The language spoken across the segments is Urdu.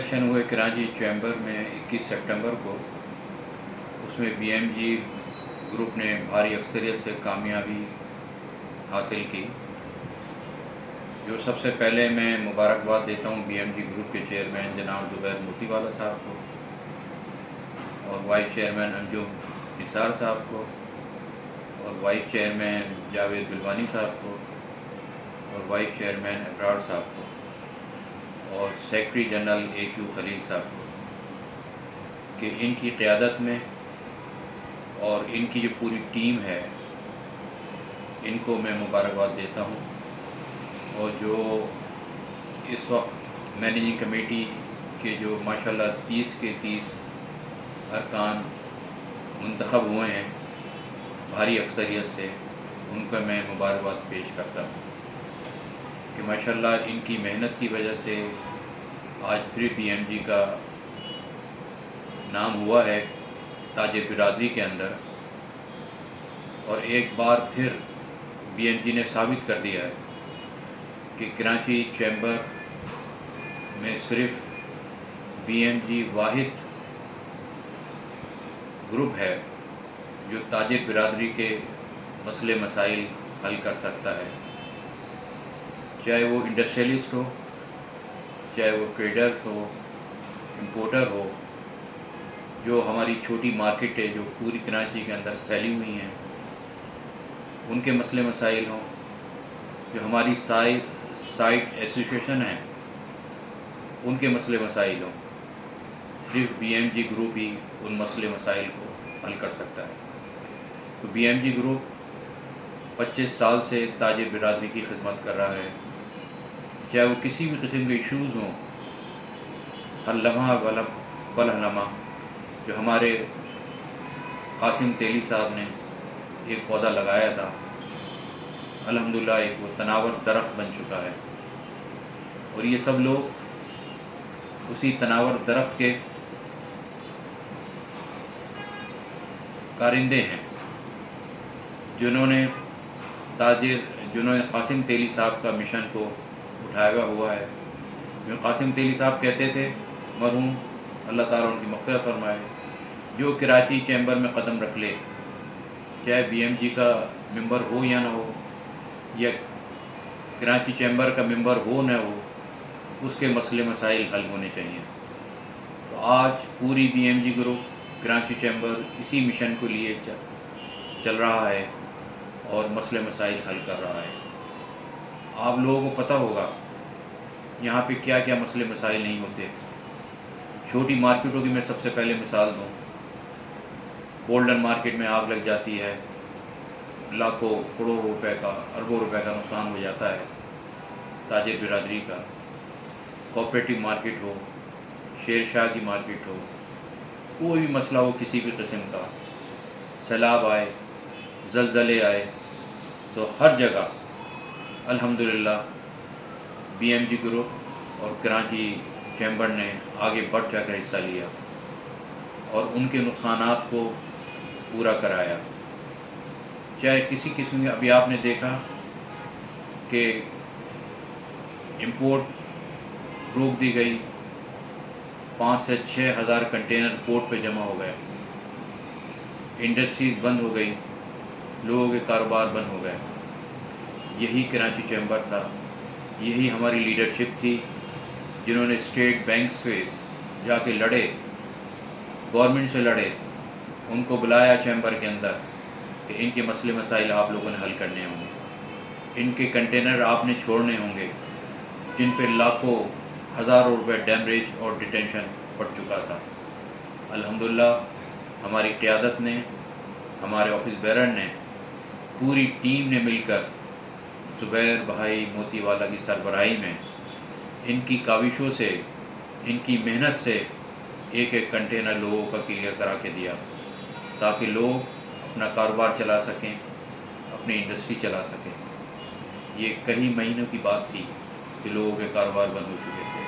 الیکشن ہوئے کراچی چیمبر میں 21 سپٹمبر کو، اس میں بی ایم جی گروپ نے بھاری اکثریت سے کامیابی حاصل کی۔ جو سب سے پہلے میں مبارکباد دیتا ہوں بی ایم جی گروپ کے چیئرمین جناب زبیر موتی والا صاحب کو، اور وائس چیئرمین انجم نثار صاحب کو، اور وائس چیئرمین جاوید بلوانی صاحب کو، اور وائس چیئرمین ابرار صاحب کو، اور سیکرٹری جنرل اے کیو خلیل صاحب کو، کہ ان کی قیادت میں اور ان کی جو پوری ٹیم ہے ان کو میں مبارکباد دیتا ہوں۔ اور جو اس وقت مینیجنگ کمیٹی کے جو ماشاءاللہ 30 کے 30 ارکان منتخب ہوئے ہیں بھاری اکثریت سے، ان کو میں مبارکباد پیش کرتا ہوں کہ ماشاءاللہ ان کی محنت کی وجہ سے آج پھر بی ایم جی کا نام ہوا ہے تاج برادری کے اندر، اور ایک بار پھر بی ایم جی نے ثابت کر دیا ہے کہ کراچی چیمبر میں صرف بی ایم جی واحد گروپ ہے جو تاجر برادری کے مسئلے مسائل حل کر سکتا ہے، چاہے وہ انڈسٹریلسٹ ہو، چاہے وہ ٹریڈرز ہو، امپورٹر ہو، جو ہماری چھوٹی مارکیٹ ہے جو پوری کراچی کے اندر پھیلی ہوئی ہیں ان کے مسئلے مسائل ہوں، جو ہماری سائٹ ایسوسیشن ہیں ان کے مسئلے مسائل ہوں، صرف بی ایم جی گروپ ہی ان مسئلے مسائل کو حل کر سکتا ہے۔ تو بی ایم جی گروپ 25 سال سے تاجر برادری کی خدمت کر رہا ہے، چاہے وہ کسی بھی قسم کے ایشوز ہوں، ہر لمحہ بل لمحہ جو ہمارے قاسم تیلی صاحب نے ایک پودا لگایا تھا، الحمدللہ ایک وہ تناور درخت بن چکا ہے، اور یہ سب لوگ اسی تناور درخت کے کارندے ہیں جنہوں نے قاسم تیلی صاحب کا مشن کو اٹھایا ہوا ہے۔ جو قاسم تیلی صاحب کہتے تھے مرحوم، اللہ تعالیٰ ان کی مغفرت فرمائے، جو کراچی چیمبر میں قدم رکھ لے، چاہے بی ایم جی کا ممبر ہو یا نہ ہو، یا کراچی چیمبر کا ممبر ہو نہ ہو، اس کے مسئلے مسائل حل ہونے چاہیے۔ تو آج پوری B M G group Karachi chamber اسی مشن کو لیے چل رہا ہے اور مسئلے مسائل حل کر رہا ہے۔ آپ لوگوں کو پتہ ہوگا یہاں پہ کیا کیا مسئلے مسائل نہیں ہوتے۔ چھوٹی مارکیٹوں کی میں سب سے پہلے مثال دوں، گولڈن مارکیٹ میں آگ لگ جاتی ہے، لاکھوں کروڑوں روپے کا، اربوں روپے کا نقصان ہو جاتا ہے تاجر برادری کا۔ کوآپریٹو مارکیٹ ہو، شیر شاہ کی مارکیٹ ہو، کوئی بھی مسئلہ ہو کسی بھی قسم کا، سیلاب آئے، زلزلے آئے، تو ہر جگہ الحمدللہ بی ایم جی گروپ اور کراچی چیمبر نے آگے بڑھ چڑھ کر حصہ لیا اور ان کے نقصانات کو پورا کرایا۔ چاہے کسی قسم کے، ابھی آپ نے دیکھا کہ امپورٹ روک دی گئی، 5 سے 6 ہزار کنٹینر پورٹ پہ جمع ہو گئے، انڈسٹریز بند ہو گئی، لوگوں کے کاروبار بند ہو گئے۔ یہی کراچی چیمبر تھا، یہی ہماری لیڈرشپ تھی جنہوں نے اسٹیٹ بینک سے جا کے لڑے، گورنمنٹ سے لڑے، ان کو بلایا چیمبر کے اندر کہ ان کے مسئلے مسائل آپ لوگوں نے حل کرنے ہوں گے، ان کے کنٹینر آپ نے چھوڑنے ہوں گے جن پہ لاکھوں ہزاروں روپے ڈیمریج اور ڈیٹینشن پڑ چکا تھا۔ الحمدللہ ہماری قیادت نے، ہمارے آفس بیرر نے، پوری ٹیم نے مل کر زبیر بھائی موتی والا کی سربراہی میں ان کی کاوشوں سے، ان کی محنت سے ایک ایک کنٹینر لوگوں کا کلیئر کرا کے دیا تاکہ لوگ اپنا کاروبار چلا سکیں، اپنی انڈسٹری چلا سکیں۔ یہ کئی مہینوں کی بات تھی کہ لوگوں کے کاروبار بند ہو چکے تھے۔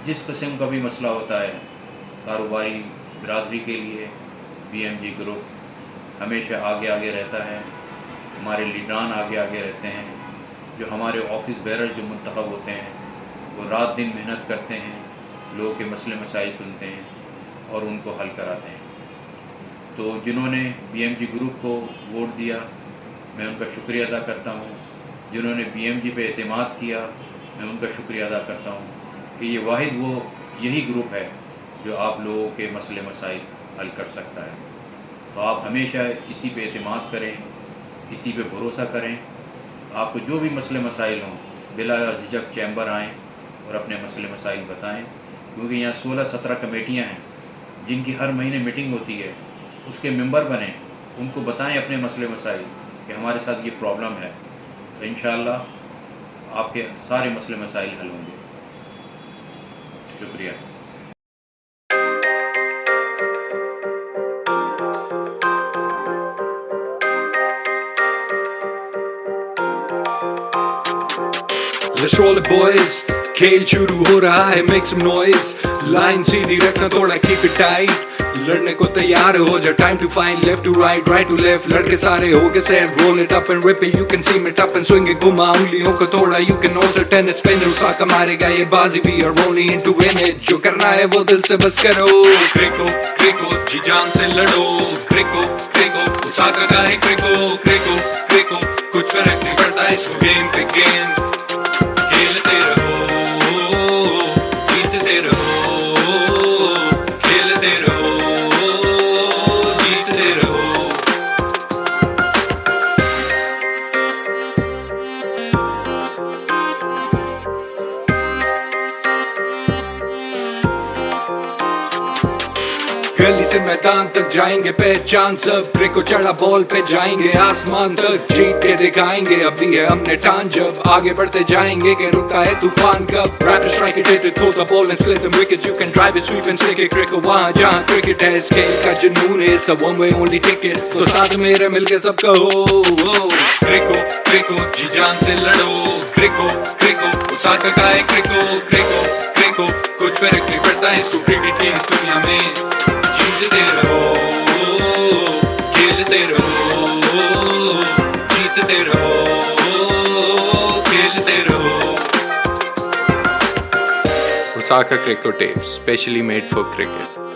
جس قسم کا بھی مسئلہ ہوتا ہے کاروباری برادری کے لیے، بی ایم جی گروپ ہمیشہ آگے آگے رہتا ہے، ہمارے لیڈران آگے آگے رہتے ہیں، جو ہمارے آفس بیرر جو منتخب ہوتے ہیں وہ رات دن محنت کرتے ہیں لوگوں کے مسئلے مسائل سنتے ہیں اور ان کو حل کراتے ہیں. تو جنہوں نے بی ایم جی گروپ کو ووٹ دیا میں ان کا شکریہ ادا کرتا ہوں. جنہوں نے بی ایم جی پہ اعتماد کیا میں ان کا شکریہ ادا کرتا ہوں کہ یہ واحد وہ یہی گروپ ہے جو آپ لوگوں کے مسئلے مسائل حل کر سکتا ہے. تو آپ ہمیشہ اسی پہ اعتماد کریں, اسی پہ بھروسہ کریں. آپ کو جو بھی مسئلے مسائل ہوں بلا جھجک چیمبر آئیں اور اپنے مسئلے مسائل بتائیں, کیونکہ یہاں 16-17 کمیٹیاں ہیں جن کی ہر مہینے میٹنگ ہوتی ہے. اس کے ممبر بنیں, ان کو بتائیں اپنے مسئلے مسائل کہ ہمارے ساتھ یہ پرابلم ہے, تو انشاءاللہ آپ کے سارے مسئلے مسائل حل ہوں گے. شکریہ. Let's roll it boys, کھیل شروع ہو رہا ہے, make some noise. لائن سیدھی رکھنا تھوڑا keep it tight. لڑنے کو تیار ہو جا, time to find left to right, right to left. لڑکے سارے ہو گئے set, roll it up and rip it. You can seam it up and swing it. گھما انگلیوں کو تھوڑا, you can also tennis spin. اساکا مارے گا یہ بازی, we are only into win it. جو کرنا ہے وہ دل سے بس کرو. کریکو کریکو جی جان سے لڑو. کریکو کریکو اساکا کا ہے کریکو کریکو کریکو. کچھ فرق نہیں پڑتا اس کو گیم پہ گیم. کھیلتے رہو جیتتے رہو, کھیلتے رہو جیتتے رہو. گلی سے میدان تک جائیں گے پہچان سب. کریکو چڑھا بال پہ جائیں گے آسمان تک. جیت کے دکھائیں گے ابھی ہے ہم نے ٹان, جب آگے بڑھتے جائیں گے کہ رکتا ہے طوفان کب. Rapid strike it, hit it, throw the ball and split them wickets. You can drive it, sweep and stick it. کریکو وہاں جہاں کرکٹ ہے, اس کھیل کا جنون ہے, it's a one way only ticket. تو ساتھ میرے مل کے سب کہو کریکو کریکو جی جان سے لڑو. کریکو کریکو اساکا کا ہے کریکو کریکو کریکو. کچھ فرق نہیں پڑتا اس کو کرکٹ کی اس دنیا میں. جیتتے رہو کھیلتے رہو, جیتتے رہو کھیلتے رہو. Osaka Cricket Tape, specially made for cricket.